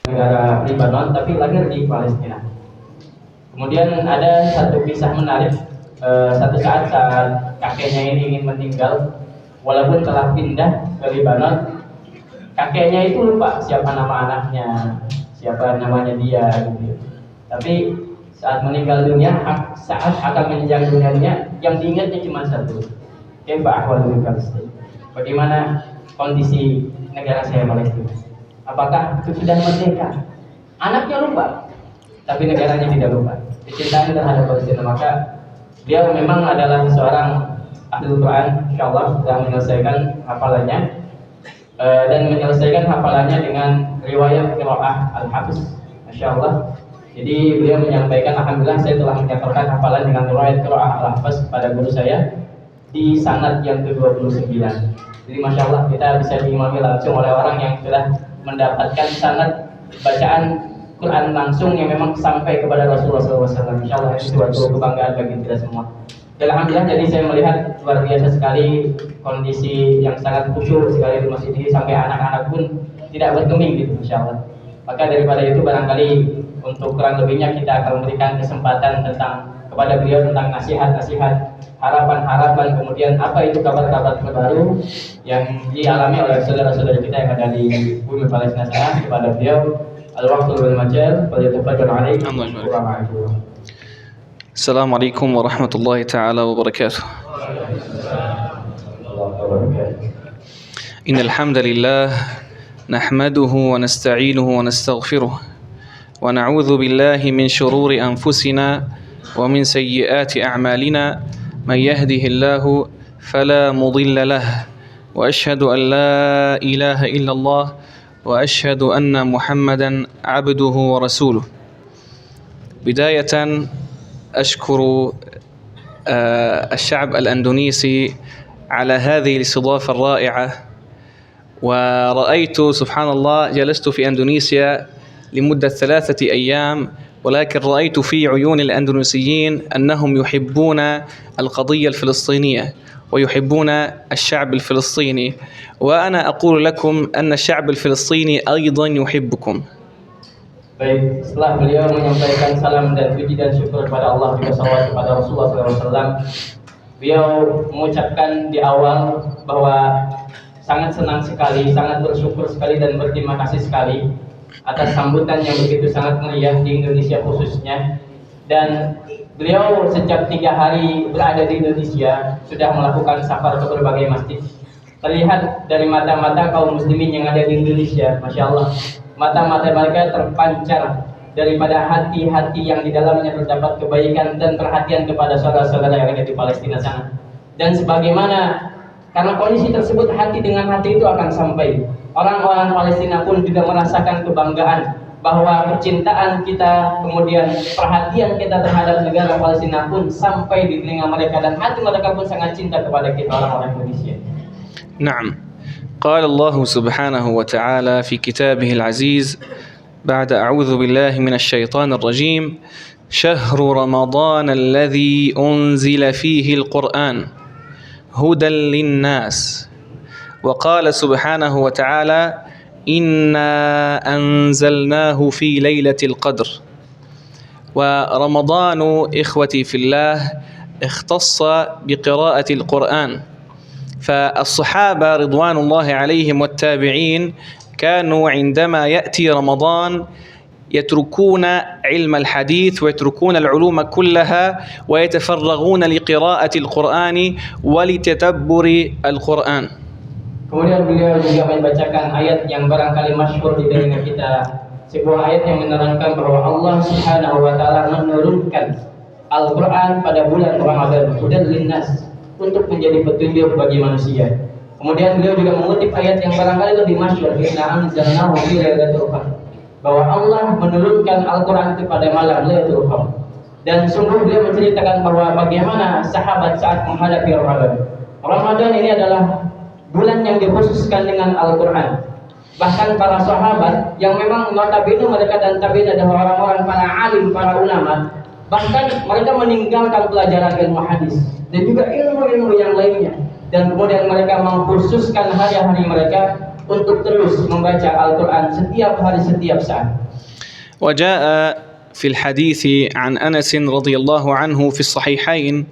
negara Lebanon tapi lahir di Palestina. Kemudian ada satu kisah menarik. Satu saat kakeknya ini ingin meninggal, walaupun telah pindah ke Lebanon, kakeknya itu lupa siapa nama anaknya, siapa namanya dia gitu. Tapi saat meninggal dunia, saat akan meninggal dunia, yang diingatnya cuma satu, kaifa ahwalul Palestina, bagaimana kondisi negara saya Palestina, apakah sudah merdeka? Anaknya lupa, tapi negaranya tidak lupa, kecintaan terhadap Palestina. Maka beliau memang adalah seorang ahli Quran, insyaallah sudah menyelesaikan hafalannya, dan menyelesaikan hafalannya dengan riwayat qiraah al-hafiz, masyaallah. Jadi beliau menyampaikan, alhamdulillah saya telah menyampaikan hafalan dengan riwayat qiraah al-hafiz pada guru saya di sanad yang ke-29. Jadi masyaallah kita bisa diimami langsung oleh orang yang sudah mendapatkan sanad bacaan Quran langsung yang memang sampai kepada Rasulullah SAW. Insyaallah itu suatu kebanggaan bagi kita semua. Dan alhamdulillah, jadi saya melihat luar biasa sekali kondisi yang sangat khusyuk sekali di masjid ini, sampai anak-anak pun tidak bergeming gitu, insyaallah. Maka daripada itu barangkali untuk kurang lebihnya kita akan memberikan kesempatan tentang kepada beliau tentang nasihat-nasihat, harapan-harapan, kemudian apa itu kabar-kabar terbaru yang dialami oleh saudara-saudara kita yang ada di bumi Palestina sana. Kepada beliau al-waqtul wal majal, falyatafaddal alaihi. Assalamualaikum warahmatullahi ta'ala wabarakatuh. Innal hamdalillah nahmaduhu wa nasta'inuhu wa nastaghfiruh wa na'udzu billahi min shururi anfusina wa min sayyiati a'malina man yahdihillahu fala mudilla lahu wa ashhadu an la ilaha illallah wa ashhadu anna Muhammadan 'abduhu wa rasuluh. Bidayatan أشكر الشعب الأندونيسي على هذه الاستضافة الرائعة. ورأيت سبحان الله، جلست في أندونيسيا لمدة 3 أيام، ولكن رأيت في عيون الأندونيسيين أنهم يحبون القضية الفلسطينية ويحبون الشعب الفلسطيني، وأنا أقول لكم أن الشعب الفلسطيني أيضا يحبكم. Baik, setelah beliau menyampaikan salam dan puji dan syukur kepada Allah, juga salawat kepada Rasulullah SAW, beliau mengucapkan di awal bahwa sangat senang sekali, sangat bersyukur sekali dan berterima kasih sekali atas sambutan yang begitu sangat meriah di Indonesia khususnya. Dan beliau sejak 3 hari berada di Indonesia sudah melakukan safar ke berbagai masjid. Terlihat dari mata-mata kaum muslimin yang ada di Indonesia, Masya Allah, mata-mata mereka terpancar daripada hati-hati yang di dalamnya terdapat kebaikan dan perhatian kepada saudara-saudara yang ada di Palestina sana. Dan sebagaimana, karena kondisi tersebut, hati dengan hati itu akan sampai. Orang-orang Palestina pun juga merasakan kebanggaan bahwa kecintaan kita, kemudian perhatian kita terhadap negara Palestina pun sampai di telinga mereka, dan hati mereka pun sangat cinta kepada kita orang-orang Indonesia. نعم، قال الله سبحانه وتعالى في كتابه العزيز بعد أعوذ بالله من الشيطان الرجيم: شهر رمضان الذي أنزل فيه القرآن هدى للناس. وقال سبحانه وتعالى: إنا أنزلناه في ليلة القدر. ورمضان إخوتي في الله اختص بقراءة القرآن، فالصحابة رضوان الله عليهم والتابعين كانوا عندما يأتي رمضان يتركون علم الحديث ويتركون العلوم كلها ويتفرغون لقراءة القرآن ولتدبر القرآن. Kemudian beliau juga membacakan ayat yang barangkali masyhur di telinga kita, sebuah ayat yang menerangkan bahwa Allah Subhanahu wa taala menurunkan Al-Qur'an pada bulan Ramadan, hudan linnas, untuk menjadi petunjuk bagi manusia. Kemudian beliau juga mengutip ayat yang barangkali lebih masyhur, inna anzalnahu fi lailatul qadr, bahwa Allah menurunkan Al-Qur'an itu pada malam Lailatul Qadar. Dan sungguh beliau menceritakan bahwa bagaimana sahabat saat menghadapi Ramadan. Ramadan ini adalah bulan yang dikhususkan dengan Al-Qur'an. Bahkan para sahabat yang memang notabene mereka dan tabi'in adalah orang-orang para alim, para ulama, bahkan mereka meninggalkan pelajaran ilmu hadis dan juga ilmu-ilmu yang lainnya, dan kemudian mereka mengkhususkan hari-hari mereka untuk terus membaca Al-Quran setiap hari, setiap saat. وجاء في الحديث عن أنس رضي الله عنه في الصحيحين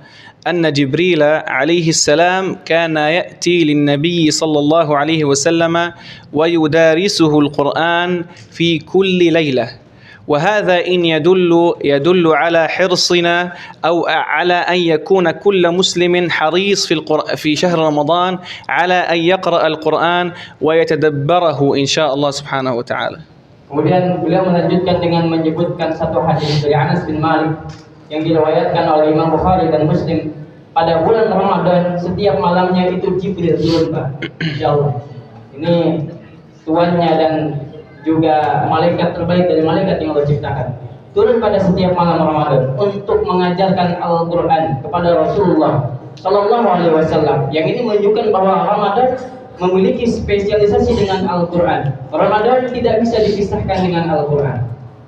أن جبريل عليه السلام كان يأتي للنبي صلى الله عليه وسلم ويدارسه القرآن في كل ليلة، وهذا إن يدل على حرصنا أو على أن يكون كل مسلم حريص في شهر رمضان على أن يقرأ القرآن ويتدبره إن شاء الله سبحانه وتعالى. Kemudian beliau melanjutkan dengan menyebutkan satu hadis dari Anas bin Malik yang diriwayatkan oleh Imam Bukhari dan Muslim. Pada bulan Ramadan setiap malamnya itu Jibril turun, Pak. Insyaallah. Ini tuannya dan juga malaikat terbaik dari malaikat yang Allah ciptakan. Turun pada setiap malam Ramadan untuk mengajarkan Al-Qur'an kepada Rasulullah sallallahu alaihi wasallam. Yang ini menunjukkan bahwa Ramadan memiliki spesialisasi dengan Al-Quran. Ramadan tidak bisa dipisahkan dengan Al-Quran.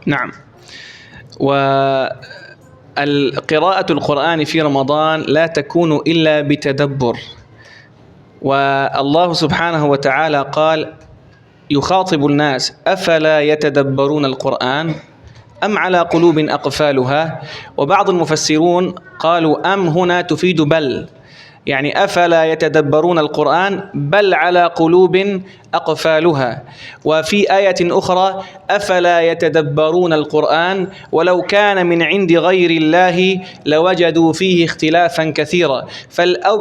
نعم. وقراءة القرآن في رمضان لا تكون إلا بتدبر. والله سبحانه وتعالى قال يخاطب الناس: أفلا يتدبرون القرآن أم على قلوب أقفالها؟ وبعض المفسرون قالوا أم هنا تفيد بل، يعني أفلا يتدبرون القرآن بل على قلوب أقفالها. وفي آية أخرى: أفلا يتدبرون القرآن ولو كان من عند غير الله لوجدوا فيه اختلافا كثيرا.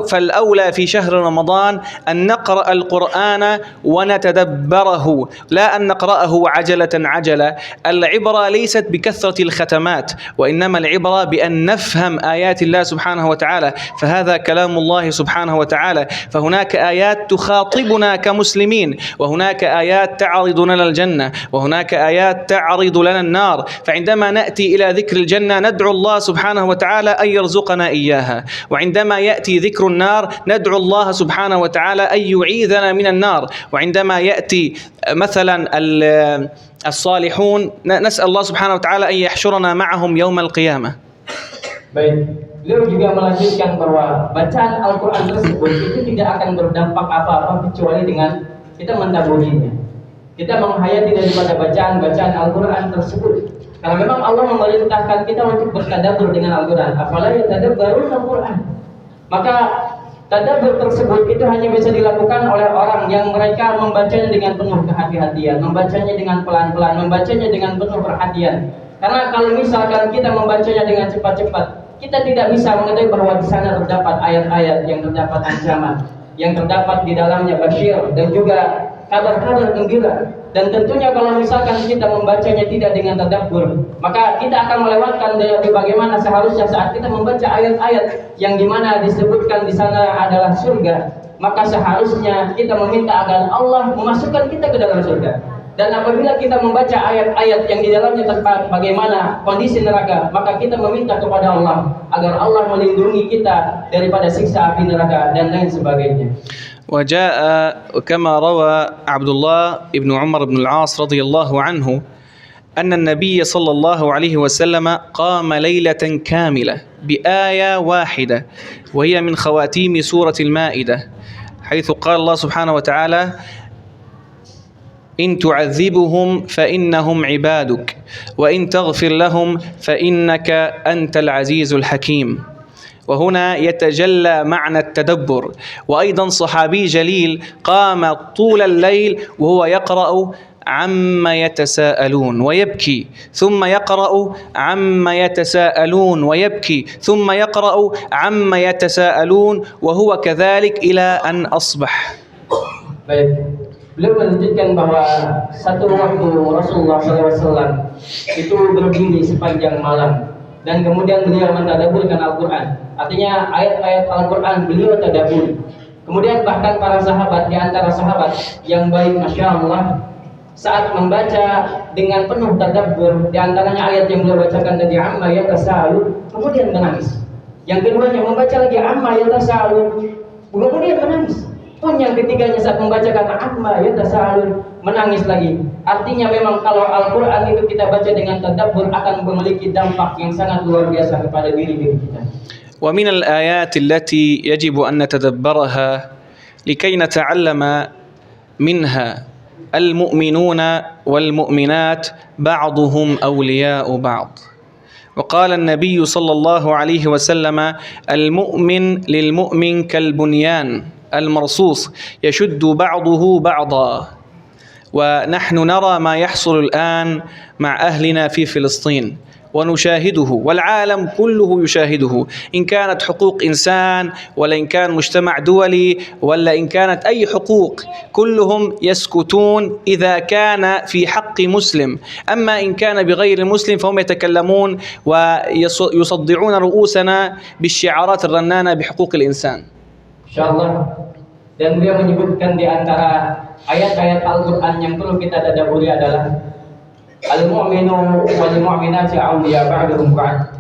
فالأولى في شهر رمضان أن نقرأ القرآن ونتدبره، لا أن نقرأه عجلة. العبرة ليست بكثرة الختمات، وإنما العبرة بأن نفهم آيات الله سبحانه وتعالى، فهذا كلام الله سبحانه وتعالى. فهناك آيات تخاطبنا كمسلمين، وهناك آيات تعرض لنا الجنة، وهناك آيات تعرض لنا النار. فعندما نأتي إلى ذكر الجنة ندعو الله سبحانه وتعالى أن يرزقنا إياها، وعندما يأتي ذكر النار ندعو الله سبحانه وتعالى أن يعيذنا من النار، وعندما يأتي مثلا الصالحون نسأل الله سبحانه وتعالى أن يحشرنا معهم يوم القيامة. Baik, beliau juga melanjutkan bahwa bacaan Al-Quran tersebut itu tidak akan berdampak apa-apa kecuali dengan kita mentadaburinya. Kita menghayati daripada bacaan Al-Quran tersebut. Karena memang Allah memerintahkan kita untuk bertadabbur dengan Al-Quran. Afala yatadabbarun Al-Quran. Maka tadabbur tersebut itu hanya bisa dilakukan oleh orang yang mereka membacanya dengan penuh kehati-hatian, membacanya dengan pelan-pelan, membacanya dengan penuh perhatian. Karena kalau misalkan kita membacanya dengan cepat-cepat, kita tidak bisa mengetahui bahwa di sana terdapat ayat-ayat yang terdapat ancaman, yang terdapat di dalamnya basyir dan juga kabar-kabar gembira. Dan tentunya kalau misalkan kita membacanya tidak dengan tadabbur, maka kita akan melewatkan dari bagaimana seharusnya saat kita membaca ayat-ayat yang dimana disebutkan di sana adalah surga. Maka seharusnya kita meminta agar Allah memasukkan kita ke dalam surga. Dan apabila kita membaca ayat-ayat yang di dalamnya terdapat bagaimana kondisi neraka, maka kita meminta kepada Allah agar Allah melindungi kita daripada siksa api neraka dan lain sebagainya. وجاء كما روى عبد الله بن عمر بن العاص رضي الله عنه أن النبي صلى الله عليه وسلم قام ليلة كاملة بآية واحدة وهي من خواتيم سورة المائدة، حيث قال الله سبحانه وتعالى: إن تعذبهم فإنهم عبادك وإن تغفر لهم فإنك أنت العزيز الحكيم. وهنا يتجلى معنى التدبر. وأيضا صحابي جليل قام طول الليل وهو يقرأ عما يتساءلون ويبكي، ثم يقرأ عما يتساءلون ويبكي، ثم يقرأ عما يتساءلون وهو كذلك إلى أن أصبح. Baik, beliau menunjukkan bahwa satu waktu Rasulullah SAW itu berdiri sepanjang malam dan kemudian beliau mentadabburkan Al-Quran. Artinya ayat-ayat Al-Quran beliau tadabbur. Kemudian bahkan para sahabat, di antara sahabat yang baik, Masya Allah, saat membaca dengan penuh tadabbur, di antaranya ayat yang beliau bacakan tadi, amma yatasaalun, kemudian menangis. Yang keduanya membaca lagi amma yatasaalun, kemudian menangis. Pun yang ketiganya saat membacakan amma yatasaalun, menangis lagi. Artinya memang kalau Al-Quran itu kita baca dengan tadabbur akan memiliki dampak yang sangat luar biasa kepada diri kita. ومن الآيات التي يجب أن نتدبرها لكي نتعلم منها المؤمنون والمؤمنات بعضهم أولياء بعض. وقال النبي صلى الله عليه وسلم: المؤمن للمؤمن كالبنيان المرصوص يشد بعضه بعضا. ونحن نرى ما يحصل الآن مع أهلنا في فلسطين ونشاهده، والعالم كله يشاهده، إن كانت حقوق إنسان ولا إن كان مجتمع دولي ولا إن كانت أي حقوق، كلهم يسكتون إذا كان في حق مسلم. أما إن كان بغير مسلم فهم يتكلمون ويصدعون رؤوسنا بالشعارات الرنانة بحقوق الإنسان. Insyaallah. Dan beliau menyebutkan di antara ayat-ayat Al-Quran yang perlu kita tadabburi adalah al-mu'minu wal mu'minatu awliya ba'duhum ba'd,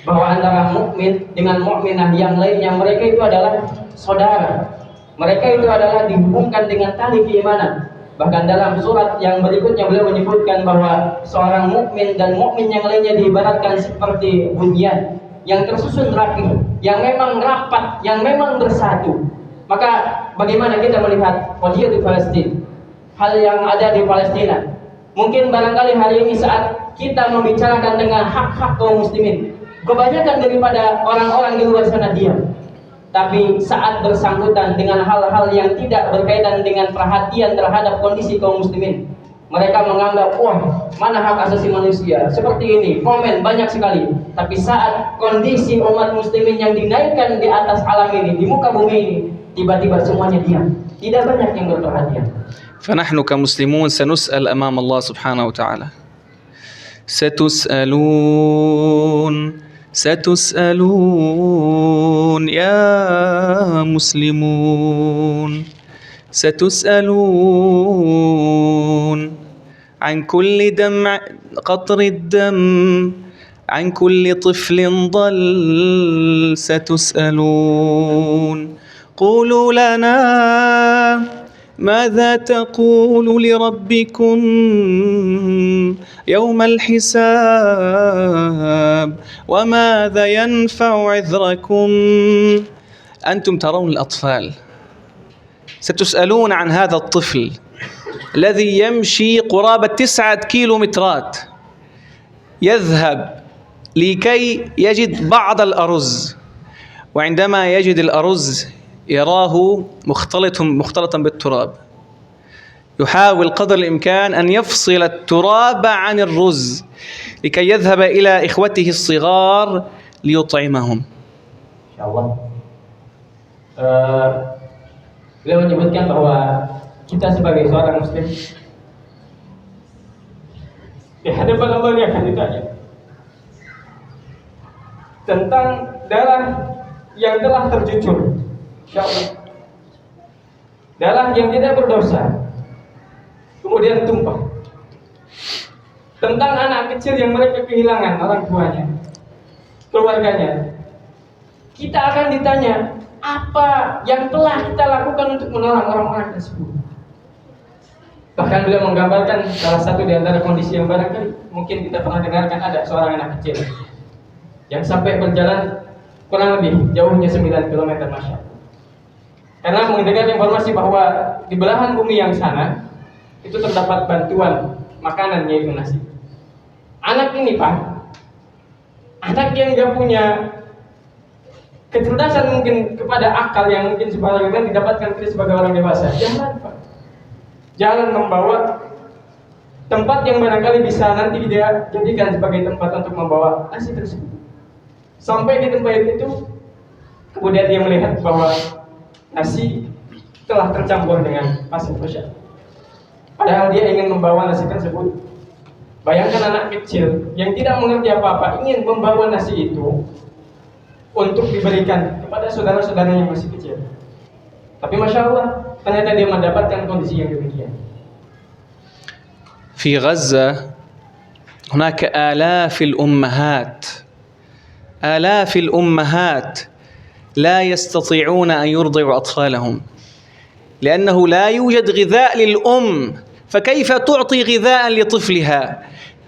bahwa antara mukmin dengan mukminah yang lainnya mereka itu adalah saudara. Mereka itu adalah dihubungkan dengan tali keimanan. Bahkan dalam surat yang berikutnya beliau menyebutkan bahwa seorang mukmin dan mukmin yang lainnya diibaratkan seperti bunyan yang tersusun rapi, yang memang rapat, yang memang bersatu. Maka bagaimana kita melihat kondisi di Palestina, hal yang ada di Palestina? Mungkin barangkali hari ini saat kita membicarakan dengan hak-hak kaum muslimin, kebanyakan daripada orang-orang di luar sana diam. Tapi saat bersangkutan dengan hal-hal yang tidak berkaitan dengan perhatian terhadap kondisi kaum muslimin, mereka menganggap, wah, mana hak asasi manusia, seperti ini, komen banyak sekali. Tapi saat kondisi umat muslimin yang dinaikkan di atas alam ini, di muka bumi ini, tiba-tiba semuanya diam, tidak banyak yang berperhatian. فنحن كمسلمون سنسأل أمام الله سبحانه وتعالى. ستسألون يا مسلمون، ستسألون عن كل دمع قطر الدم، عن كل طفل ضل، ستسألون. قولوا لنا ماذا تقول لربكم يوم الحساب، وماذا ينفع عذركم. أنتم ترون الأطفال، ستسألون عن هذا الطفل الذي يمشي قرابة 9 كيلومترات يذهب لكي يجد بعض الأرز، وعندما يجد الأرز يراه مختلطا بالتراب، يحاول قدر الإمكان أن يفصل التراب عن الرز لكي يذهب إلى إخوته الصغار ليطعمهم. Insyaallah. Beliau menyebutkan bahwa kita sebagai seorang muslim di hadapan Allah yang akan ditanya tentang darah yang telah tercucur, insyaallah, darah yang tidak berdosa kemudian tumpah, tentang anak kecil yang mereka kehilangan orang tuanya, keluarganya. Kita akan ditanya apa yang telah kita lakukan untuk menolong orang-orang tersebut. Bahkan beliau menggambarkan salah satu di antara kondisi yang barangkali mungkin kita pernah dengarkan, ada seorang anak kecil yang sampai berjalan kurang lebih jauhnya 9 km, Masya Allah, karena mendengar informasi bahwa di belahan bumi yang sana itu terdapat bantuan makanan, yaitu nasi. Anak ini, Pak, anak yang gak punya kecerdasan mungkin kepada akal yang mungkin sebagaimana didapatkan kita sebagai orang dewasa, jalan, Pak, jalan membawa tempat yang barangkali bisa nanti dia jadikan sebagai tempat untuk membawa nasi tersebut. Sampai di tempat itu, kemudian dia melihat bahwa nasi telah tercampur dengan pasir kosher. Padahal dia ingin membawa nasi tersebut. Bayangkan anak kecil yang tidak mengerti apa-apa ingin membawa nasi itu untuk diberikan kepada saudara-saudaranya yang masih kecil. Tapi Masya Allah, ternyata dia mendapatkan kondisi yang demikian. في غزة هناك آلاف الأمهات لا يستطيعون أن يرضعوا أطفالهم لأنه لا يوجد غذاء للأم، فكيف تعطي غذاء لطفلها؟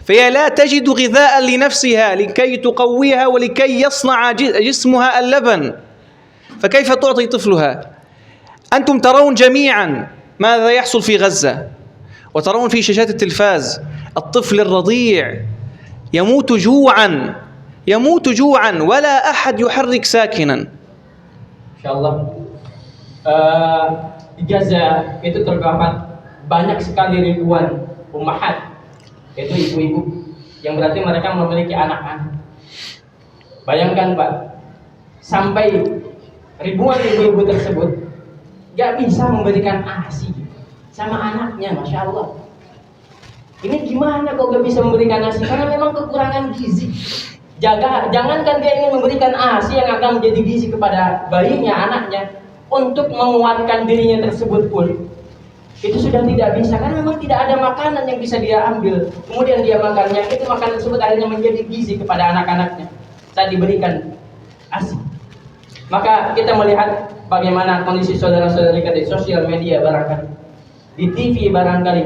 فهي لا تجد غذاء لنفسها لكي تقويها ولكي يصنع جسمها اللبن، فكيف تعطي طفلها؟ أنتم ترون جميعا ماذا يحصل في غزة، وترون في شاشات التلفاز الطفل الرضيع يموت جوعا ولا أحد يحرك ساكنا. Insya Allah di Gaza itu terdapat banyak sekali ribuan ummahat, yaitu ibu-ibu yang berarti mereka memiliki anak-anak. Bayangkan Pak, sampai ribuan ibu-ibu tersebut gak bisa memberikan ASI sama anaknya, Masya Allah. Ini gimana kok gak bisa memberikan ASI? Karena memang kekurangan gizi. Jangankan dia ingin memberikan ASI yang akan menjadi gizi kepada bayinya, anaknya, untuk menguatkan dirinya tersebut pun itu sudah tidak bisa, karena memang tidak ada makanan yang bisa dia ambil. Kemudian dia makannya, itu makanan tersebut akhirnya menjadi gizi kepada anak-anaknya saat diberikan ASI. Maka kita melihat bagaimana kondisi saudara-saudara kita di sosial media barangkali, di TV barangkali,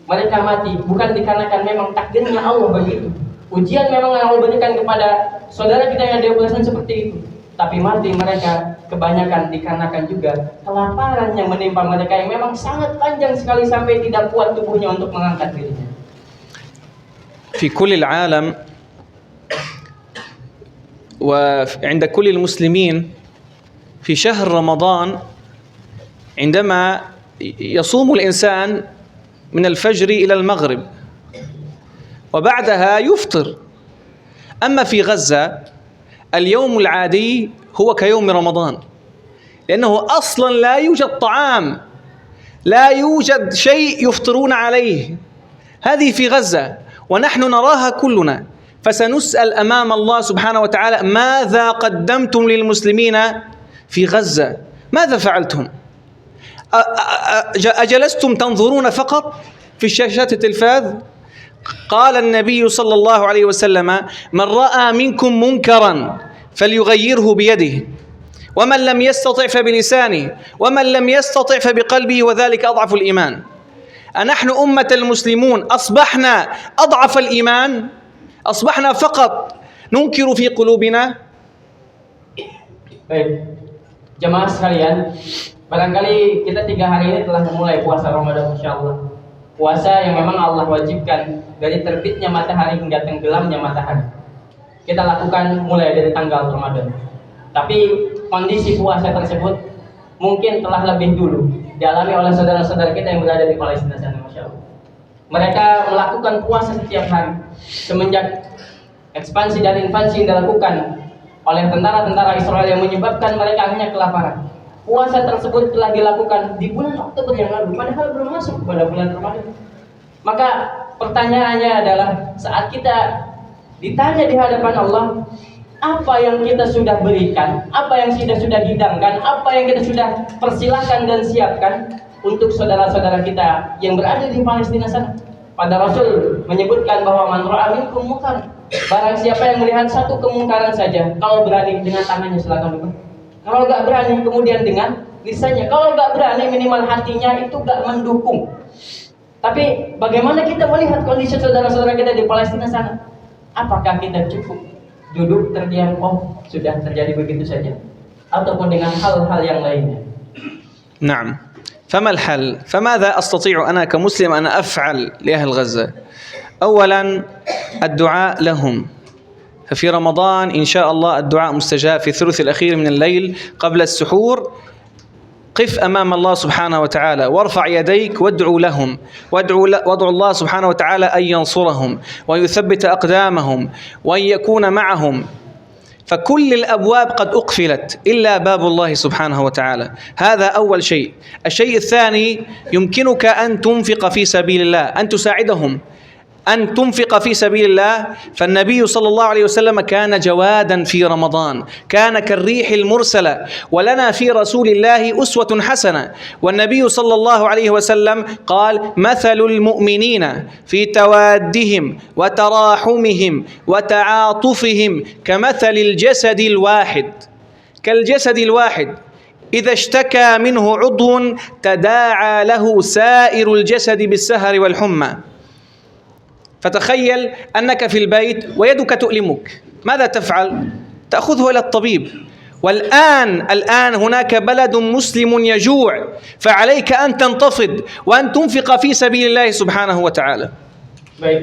mereka mati bukan dikarenakan memang takdirnya Allah begitu. Ujian memang yang Allah berikan kepada saudara kita yang ada belasan seperti itu, tapi mati mereka kebanyakan dikarenakan juga kelaparan yang menimpa mereka yang memang sangat panjang sekali sampai tidak kuat tubuhnya untuk mengangkat dirinya. في كل العالم وعند كل المسلمين في شهر رمضان عندما يصوم الإنسان من الفجر إلى المغرب وبعدها يفطر. أما في غزة اليوم العادي هو كيوم رمضان، لأنه أصلا لا يوجد طعام، لا يوجد شيء يفطرون عليه. هذه في غزة ونحن نراها كلنا، فسنسأل أمام الله سبحانه وتعالى ماذا قدمتم للمسلمين في غزة؟ ماذا فعلتم؟ أجلستم تنظرون فقط في شاشات التلفاز؟ قال النبي صلى الله عليه وسلم: من رأى منكم منكرا فليغيره بيده، ومن لم يستطع فبلسانه، ومن لم يستطع فبقلبه، وذلك أضعف الإيمان. أنحن أمة المسلمون أصبحنا أضعف الإيمان؟ أصبحنا فقط ننكر في قلوبنا؟ Baik, jemaah sekalian, barangkali kita 3 hari ini telah memulai puasa Ramadan, insyaallah. Puasa yang memang Allah wajibkan dari terbitnya matahari hingga tenggelamnya matahari. Kita lakukan mulai dari tanggal Ramadan. Tapi kondisi puasa tersebut mungkin telah lebih dulu dialami oleh saudara-saudara kita yang berada di Palestina sana, Masya Allah. Mereka melakukan puasa setiap hari semenjak ekspansi dan invasi yang dilakukan oleh tentara-tentara Israel yang menyebabkan mereka hanya kelaparan. Puasa tersebut telah dilakukan di bulan Oktober yang lalu, padahal belum masuk pada bulan Ramadan. Maka pertanyaannya adalah, saat kita ditanya di hadapan Allah, apa yang kita sudah berikan, apa yang sudah hidangkan, apa yang kita sudah persilahkan dan siapkan untuk saudara-saudara kita yang berada di Palestina sana. Pada Rasul menyebutkan bahwa man ra'a minkum munkar, barang siapa yang melihat satu kemungkaran saja, kalau berani dengan tangannya silakan lupa. Kalau nggak berani kemudian dengan lisannya. Kalau nggak berani minimal hatinya itu nggak mendukung. Tapi bagaimana kita melihat kondisi saudara-saudara kita di Palestina sana? Apakah kita cukup duduk terdiam, oh sudah terjadi begitu saja, ataupun dengan hal-hal yang lainnya? نعم. فما الحل؟ فماذا أستطيع أنا كمسلم أن أفعل لأهل غزة؟ أولا الدعاء لهم. ففي رمضان إن شاء الله الدعاء مستجاب في الثلث الأخير من الليل قبل السحور. قف أمام الله سبحانه وتعالى وارفع يديك وادعو لهم، وادعو الله سبحانه وتعالى أن ينصرهم ويثبت أقدامهم وأن يكون معهم. فكل الأبواب قد أقفلت إلا باب الله سبحانه وتعالى. هذا أول شيء. الشيء الثاني، يمكنك أن تنفق في سبيل الله، أن تساعدهم، أن تنفق في سبيل الله. فالنبي صلى الله عليه وسلم كان جوادا في رمضان، كان كالريح المرسلة، ولنا في رسول الله أسوة حسنة. والنبي صلى الله عليه وسلم قال: مثل المؤمنين في توادهم وتراحمهم وتعاطفهم كمثل الجسد الواحد، كالجسد الواحد إذا اشتكى منه عضو تداعى له سائر الجسد بالسهر والحمى. فتخيل أنك في البيت ويدك تؤلمك، ماذا تفعل؟ تأخذه إلى الطبيب الآن هناك بلد مسلم يجوع فعليك أن تنتفض وأن تنفق في سبيل الله سبحانه وتعالى. Baik.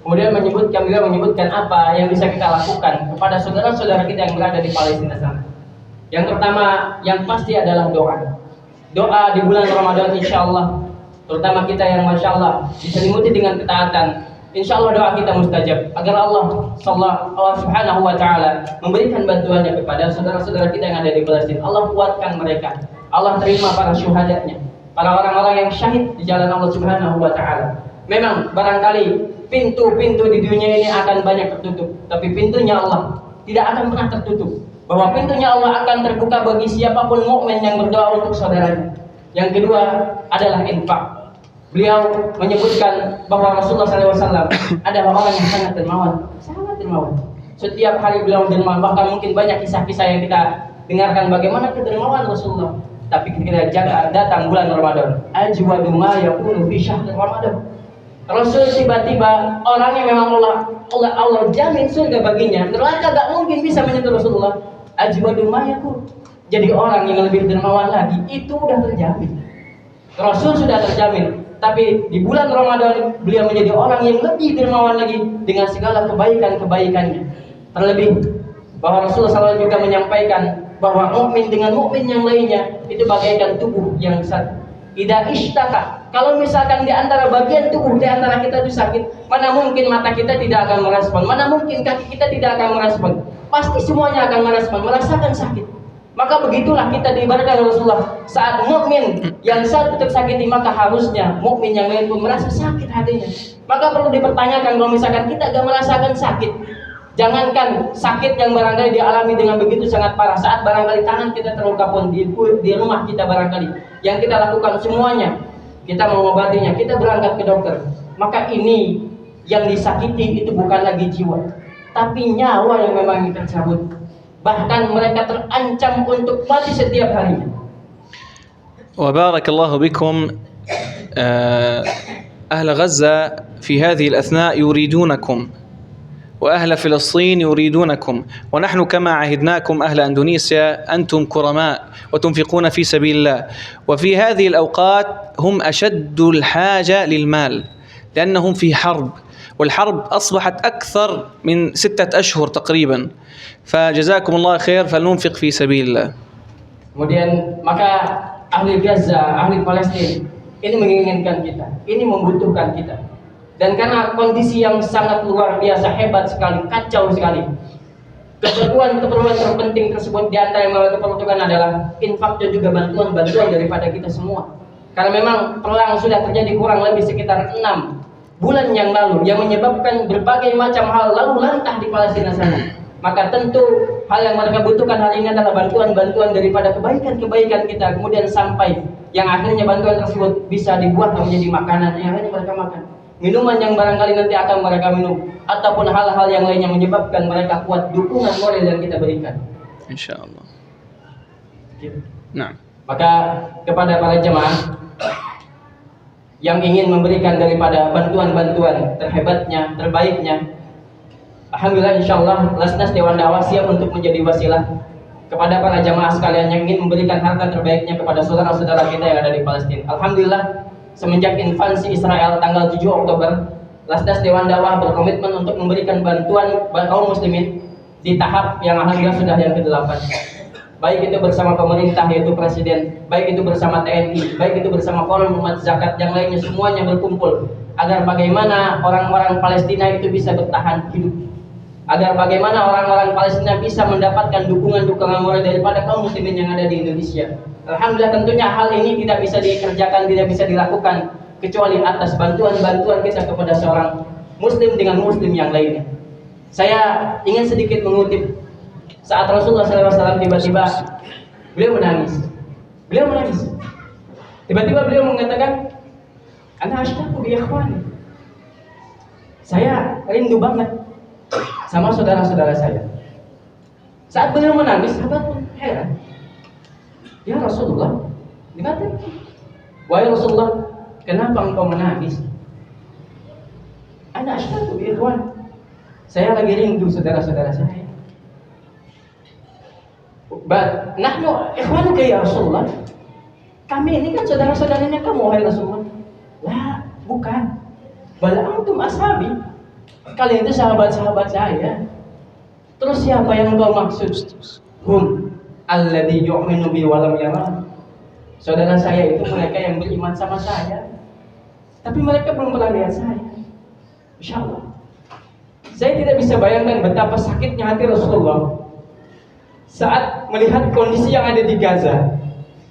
Kemudian beliau menyebutkan apa yang bisa kita lakukan kepada saudara-saudara kita yang berada di Palestina sana. Yang pertama, yang pasti adalah doa. Doa di bulan Ramadan insya Allah, terutama kita yang masya Allah diselimuti dengan ketaatan, insya Allah doa kita mustajab agar Allah Subhanahu Wa Taala memberikan bantuannya kepada saudara-saudara kita yang ada di Palestina. Allah kuatkan mereka, Allah terima para syuhadanya, para orang-orang yang syahid di jalan Allah Subhanahu Wa Taala. Memang barangkali pintu-pintu di dunia ini akan banyak tertutup, tapi pintunya Allah tidak akan pernah tertutup. Bahwa pintunya Allah akan terbuka bagi siapapun mukmin yang berdoa untuk saudaranya. Yang kedua adalah infak. Beliau menyebutkan bahwa Rasulullah SAW adalah orang yang sangat dermawan, Setiap hari beliau dermawan, bahkan mungkin banyak kisah-kisah yang kita dengarkan bagaimana kedermawan Rasulullah. Tapi ketika datang bulan Ramadan, ajwadu ma yakunu fi syahr Ramadan. Rasul tiba-tiba orang yang memang Allah jamin surga baginya, neraka gak mungkin bisa menyentuh Rasulullah. Ajwadu ma yakun. Jadi orang yang lebih dermawan lagi itu udah terjamin. Rasul sudah terjamin, tapi di bulan Ramadan beliau menjadi orang yang lebih dermawan lagi dengan segala kebaikan-kebaikannya. Terlebih bahwa Rasulullah SAW juga menyampaikan bahwa mukmin dengan mukmin yang lainnya itu bagaikan tubuh yang satu. Idza ishtaka, kalau misalkan di antara bagian tubuh di antara kita itu sakit, mana mungkin mata kita tidak akan merespon, mana mungkin kaki kita tidak akan merespon. Pasti semuanya akan merespon, merasakan sakit. Maka begitulah kita diibaratkan Rasulullah. Saat mukmin yang satu tersakiti, maka harusnya mukmin yang lain pun merasa sakit hatinya. Maka perlu dipertanyakan kalau misalkan kita agak merasakan sakit, jangankan sakit yang barangkali dialami dengan begitu sangat parah, saat barangkali tangan kita terluka pun di rumah kita barangkali, yang kita lakukan semuanya, kita mengobatinya, kita berangkat ke dokter. Maka ini yang disakiti itu bukan lagi jiwa, tapi nyawa yang memang tercabut. Bahkan mereka terancam untuk mati setiap harinya. وبارك الله بكم. أهل غزة في هذه الأثناء يريدونكم وأهل فلسطين يريدونكم، ونحن كما عهدناكم أهل أندونيسيا أنتم كرماء وتنفقون في سبيل الله، وفي هذه الأوقات هم أشد الحاجة للمال لأنهم في حرب، والحرب أصبحت أكثر من 6 أشهر تقريبا، فجزاكم الله خير، فلننفق في سبيل الله. Kemudian maka ahli Gaza, ahli Palestina ini menginginkan kita, ini membutuhkan kita. Dan karena kondisi yang sangat luar biasa, hebat sekali, kacau sekali, keperluan terpenting tersebut di antara yang mereka perlukan adalah infak dan juga bantuan daripada kita semua. Karena memang perang sudah terjadi kurang lebih sekitar 6 bulan yang lalu, yang menyebabkan berbagai macam hal lalu lantah di Palestina sana. Maka tentu hal yang mereka butuhkan hari ini adalah bantuan daripada kebaikan kita, kemudian sampai yang akhirnya bantuan tersebut bisa dibuat menjadi makanan yang akhirnya mereka makan, minuman yang barangkali nanti akan mereka minum, ataupun hal-hal yang lainnya menyebabkan mereka kuat, dukungan moral yang kita berikan. Insyaallah. Nah, maka kepada para jemaah yang ingin memberikan daripada bantuan-bantuan terhebatnya, terbaiknya, alhamdulillah insyaallah Lasnas Dewan Dakwah siap untuk menjadi wasilah kepada para jemaah sekalian yang ingin memberikan harta terbaiknya kepada saudara-saudara kita yang ada di Palestina. Alhamdulillah, semenjak invasi Israel tanggal 7 Oktober, Lasnas Dewan Dakwah berkomitmen untuk memberikan bantuan kaum muslimin di tahap yang alhamdulillah sudah yang ke-8. Baik itu bersama pemerintah yaitu presiden, baik itu bersama TNI, baik itu bersama forum umat zakat yang lainnya, semuanya berkumpul agar bagaimana orang-orang Palestina itu bisa bertahan hidup, agar bagaimana orang-orang Palestina bisa mendapatkan dukungan moral daripada kaum muslimin yang ada di Indonesia. Alhamdulillah, tentunya hal ini tidak bisa dikerjakan, tidak bisa dilakukan kecuali atas bantuan kita kepada seorang muslim dengan muslim yang lainnya. Saya ingin sedikit mengutip saat Rasulullah SAW tiba-tiba beliau menangis. Tiba-tiba beliau mengatakan, "Ana ashtaqu bi ikhwani." Saya rindu banget sama saudara-saudara saya. Saat beliau menangis, sahabat pun heran. Ya Rasulullah, dikatakan, "Wahai Rasulullah, kenapa engkau menangis?" Ana ashtaqu bi ikhwani. Saya lagi rindu saudara-saudara saya. Nahnu ikhwanuka ya Rasulullah. Kami ini kan saudara-saudaranya kamu, wahai Rasulullah. Lah, bukan. Bal antum ashabi. Kalian itu sahabat-sahabat saya. Terus siapa yang kau maksud? Hum alladzi yu'minu bi wa lam yara. Saudara saya itu mereka yang beriman sama saya, tapi mereka belum pernah lihat saya. Insyaallah. Saya tidak bisa bayangkan betapa sakitnya hati Rasulullah saat melihat kondisi yang ada di Gaza.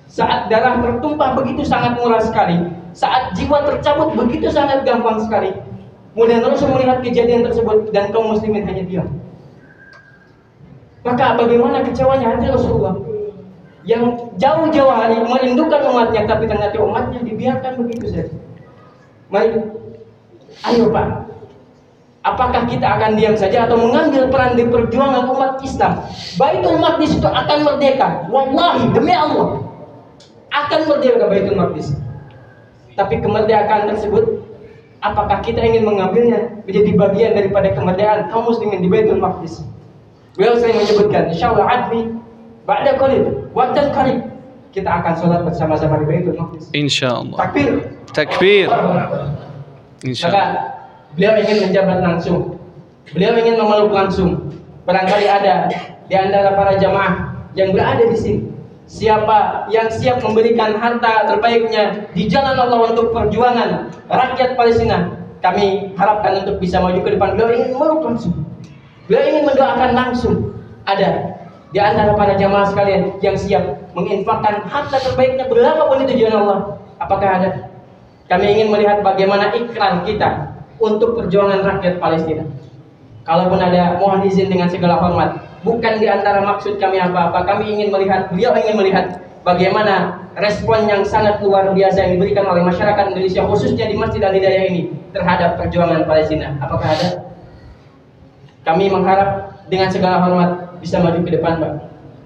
Saat darah tertumpah begitu sangat murah sekali, saat jiwa tercabut begitu sangat gampang sekali. Kemudian Rasul melihat kejadian tersebut dan kaum muslimin hanya diam. Maka bagaimana kecewanya hati Rasulullah yang jauh-jauh hari merindukan umatnya, tapi ternyata umatnya dibiarkan begitu saja. Mari, ayo Pak, apakah kita akan diam saja atau mengambil peran di perjuangan umat Islam? Baitul Maqdis itu akan merdeka, wallahi demi Allah akan merdeka Baitul Maqdis. Tapi kemerdekaan tersebut, apakah kita ingin mengambilnya menjadi bagian daripada kemerdekaan kaum muslimin di Baitul Maqdis? Beliau sering menyebutkan, insyaallah adli ba'da qalil waqtan qarib, kita akan sholat bersama-sama di Baitul Maqdis. Insyaallah. Takbir. Takbir. Maka Insyaallah. beliau ingin menjabat langsung, beliau ingin memeluk langsung. Barangkali ada di antara para jamaah yang berada di sini, siapa yang siap memberikan harta terbaiknya di jalan Allah untuk perjuangan rakyat Palestina, kami harapkan untuk bisa maju ke depan. Beliau ingin memeluk langsung, beliau ingin mendoakan langsung. Ada di antara para jamaah sekalian yang siap menginfakkan harta terbaiknya berapapun itu jalan Allah. Apakah ada? Kami ingin melihat bagaimana ikrar kita untuk perjuangan rakyat Palestina. Kalaupun ada, mohon izin dengan segala hormat, bukan di antara maksud kami apa-apa. Kami ingin melihat, beliau ingin melihat bagaimana respon yang sangat luar biasa yang diberikan oleh masyarakat Indonesia, khususnya di Masjid Al-Hidayah ini, terhadap perjuangan Palestina. Apakah ada? Kami mengharap dengan segala hormat bisa maju ke depan, Pak.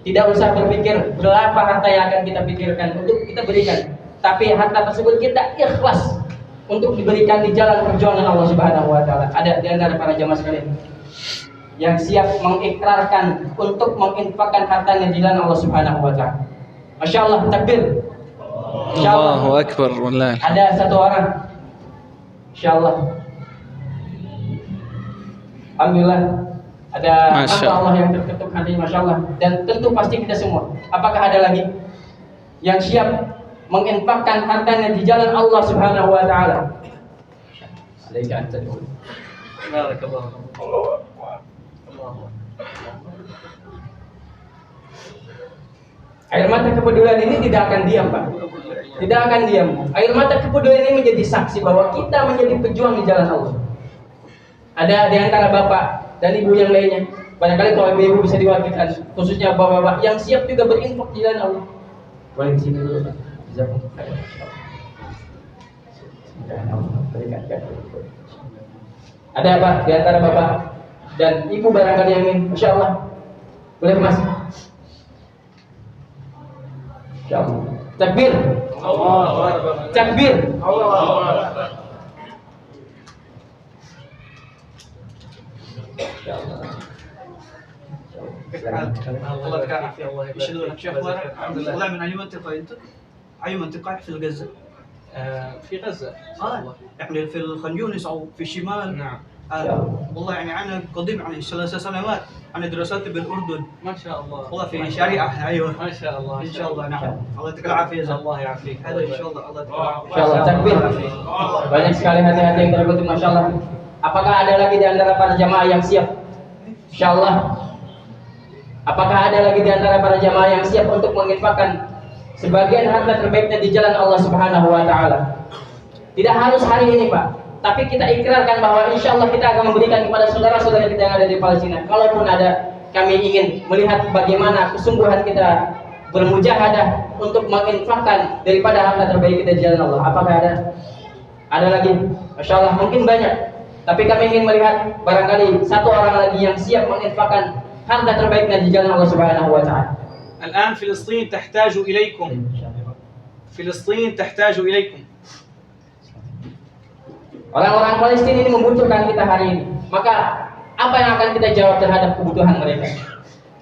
Tidak usah berpikir berapa harta yang akan kita pikirkan untuk kita berikan, tapi harta tersebut kita ikhlas untuk diberikan di jalan perjuangan Allah Subhanahu wa taala. Ada di antara para jamaah sekalian yang siap mengikrarkan untuk menginfakkan hartanya di jalan Allah Subhanahu wa taala. Masyaallah, takbir. Allahu akbar. Wallahi. Ada satu orang. Insyaallah. Alhamdulillah. Ada hamba Allah yang terketuk hati, masyaallah. Dan tentu pasti kita semua. Apakah ada lagi yang siap menginfakkan hartanya di jalan Allah Subhanahu wa taala? Alaika anta dulu. Barakallahu. Air mata kepedulian ini tidak akan diam, Pak. Tidak akan diam. Air mata kepedulian ini menjadi saksi bahwa kita menjadi pejuang di jalan Allah. Ada di antara bapak dan ibu yang lainnya, barangkali kalau ibu bisa diwakilkan, khususnya bapak-bapak yang siap juga berinfak di jalan Allah. Boleh di sini dulu, Pak. Ada apa di antara bapak dan ibu barangkali yang ingin, Masya Allah, boleh Mas? Masya Allah. Takbir. Takbir. الله يعافيك الله يشهدونك شيخ والله من أي منطقة أنت؟ أي منطقة في غزة؟ في غزة يعني في الخان يونس أو في الشمال. نعم. والله يعني أنا قديم يعني 3 سنوات أنا دراساتي بالأردن. ما شاء الله. والله في شريعة. أيوه ما شاء الله. إن شاء الله. نعم. الله يعطيك العافية. الله يعافيك. هذا إن شاء الله. الله يعطيك العافية. Masya Allah, takbir. Banyak sekali hati-hati yang terbentuk, Masya Allah. Apakah ada lagi di antara para jamaah yang siap? Insya Allah. Apakah ada lagi di antara para jamaah yang siap untuk menginfakkan sebagian harta terbaiknya di jalan Allah Subhanahu wa taala? Tidak harus hari ini, Pak, tapi kita ikrarkan bahwa insya Allah kita akan memberikan kepada saudara-saudara kita yang ada di Palestina. Kalaupun ada, kami ingin melihat bagaimana kesungguhan kita bermujahadah untuk menginfakkan daripada harta terbaik kita di jalan Allah. Apakah ada? Ada lagi? Masya Allah, mungkin banyak, tapi kami ingin melihat barangkali satu orang lagi yang siap menginfakkan harta terbaiknya di jalan Allah Subhanahu wa taala. الآن فلسطين تحتاج إليكم. فلسطين تحتاج إليكم. Orang-orang Palestina ini membutuhkan kita hari ini. Maka apa yang akan kita jawab terhadap kebutuhan mereka?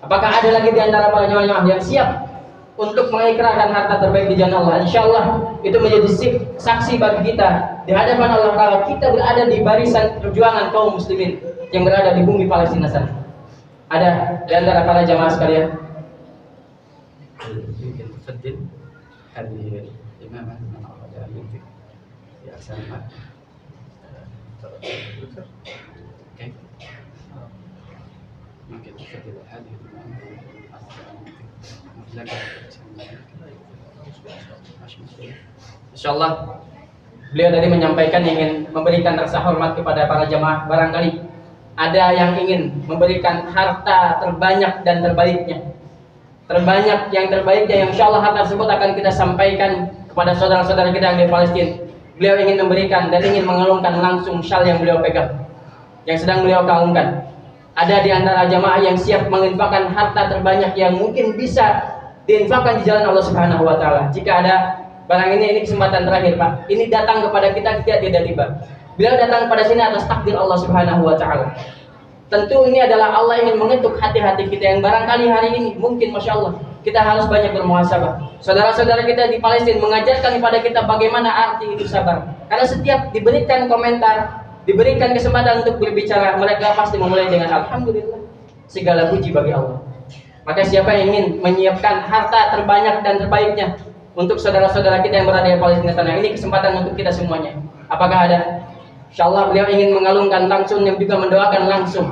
Apakah ada lagi di antara para jamaah yang siap untuk mengikrarkan harta terbaik di jalan Allah? Insya Allah itu menjadi saksi bagi kita di hadapan Allah kalau kita berada di barisan perjuangan kaum muslimin yang berada di bumi Palestina sana. Ada di antara para jamaah sekalian? Insyaallah beliau tadi menyampaikan ingin memberikan rasa hormat kepada para jamaah. Barangkali ada yang ingin memberikan harta terbanyak dan terbaiknya, yang terbaiknya, yang insyaallah harta tersebut akan kita sampaikan kepada saudara-saudara kita yang di Palestina. Beliau ingin memberikan dan ingin mengalungkan langsung syal yang beliau pegang, yang sedang beliau kalungkan. Ada di antara jamaah yang siap menginfakkan harta terbanyak yang mungkin bisa diinfakkan di jalan Allah Subhanahu wa taala. Jika ada barang ini kesempatan terakhir, Pak. Ini datang kepada kita tidak tiba. Beliau datang pada sini atas takdir Allah Subhanahu wa taala. Tentu ini adalah Allah ingin mengetuk hati-hati kita yang barangkali hari ini mungkin Masya Allah kita harus banyak bermuhasabah. Saudara-saudara kita di Palestina mengajarkan kepada kita bagaimana arti itu sabar. Karena setiap diberikan komentar, diberikan kesempatan untuk berbicara, mereka pasti memulai dengan Alhamdulillah, segala puji bagi Allah. Maka siapa yang ingin menyiapkan harta terbanyak dan terbaiknya untuk saudara-saudara kita yang berada di Palestina sana, ini kesempatan untuk kita semuanya. Apakah ada? Insyaallah beliau ingin mengalungkan langsung dan juga mendoakan langsung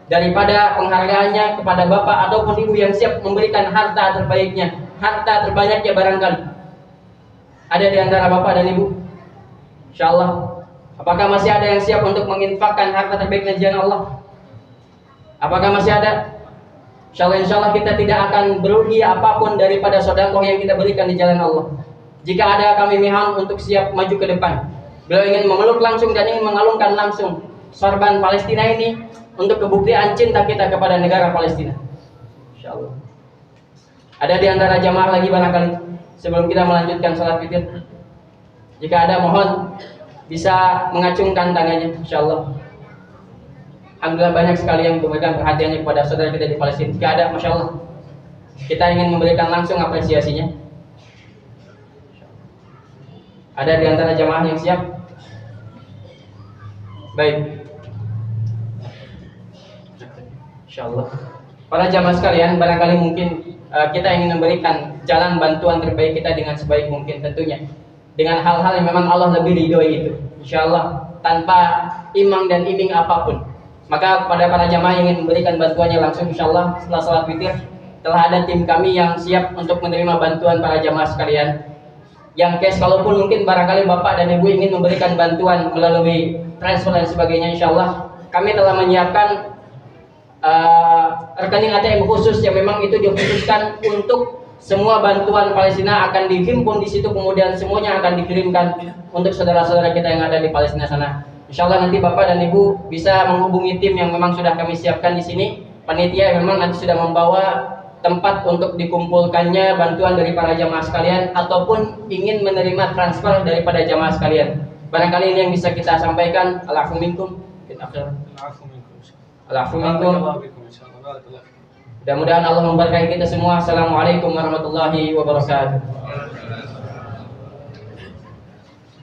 daripada penghargaannya kepada bapak ataupun ibu yang siap memberikan harta terbaiknya, harta terbanyaknya barangkali. Ada di antara bapak dan ibu? Insyaallah. Apakah masih ada yang siap untuk menginfakkan harta terbaiknya di jalan Allah? Apakah masih ada? Insyaallah kita tidak akan berugi apapun daripada sedekah yang kita berikan di jalan Allah. Jika ada kami mohon untuk siap maju ke depan. Beliau ingin memeluk langsung dan ingin mengalungkan langsung sorban Palestina ini untuk kebuktian cinta kita kepada negara Palestina. Insyaallah. Ada di antara jamaah lagi barangkali sebelum kita melanjutkan salat witir? Jika ada mohon bisa mengacungkan tangannya, insyaallah. Alhamdulillah banyak sekali yang memberikan perhatiannya kepada saudara kita di Palestina. Jika ada, Masya Allah, kita ingin memberikan langsung apresiasinya. Ada di antara jamaah yang siap? Baik. Insya Allah. Para jamaah sekalian, barangkali mungkin kita ingin memberikan jalan bantuan terbaik kita dengan sebaik mungkin tentunya. Dengan hal-hal yang memang Allah lebih ridhoi itu. Insya Allah, tanpa imang dan iming apapun. Maka kepada para jamaah yang ingin memberikan bantuannya langsung, insya Allah setelah salat witir telah ada tim kami yang siap untuk menerima bantuan para jamaah sekalian. Yang cash, kalaupun mungkin barangkali bapak dan ibu ingin memberikan bantuan melalui transfer dan sebagainya, insya Allah kami telah menyiapkan rekening ATM khusus yang memang itu dikhususkan untuk semua bantuan Palestina akan dihimpun di situ, kemudian semuanya akan dikirimkan untuk saudara-saudara kita yang ada di Palestina sana. Insya Allah nanti bapak dan ibu bisa menghubungi tim yang memang sudah kami siapkan di sini. Panitia yang memang nanti sudah membawa tempat untuk dikumpulkannya bantuan dari para jamaah sekalian ataupun ingin menerima transfer daripada jamaah sekalian. Barangkali ini yang bisa kita sampaikan. Al-afu minkum. Al-afu minkum. Mudah-mudahan Allah memberkahi kita semua. Assalamualaikum warahmatullahi wabarakatuh.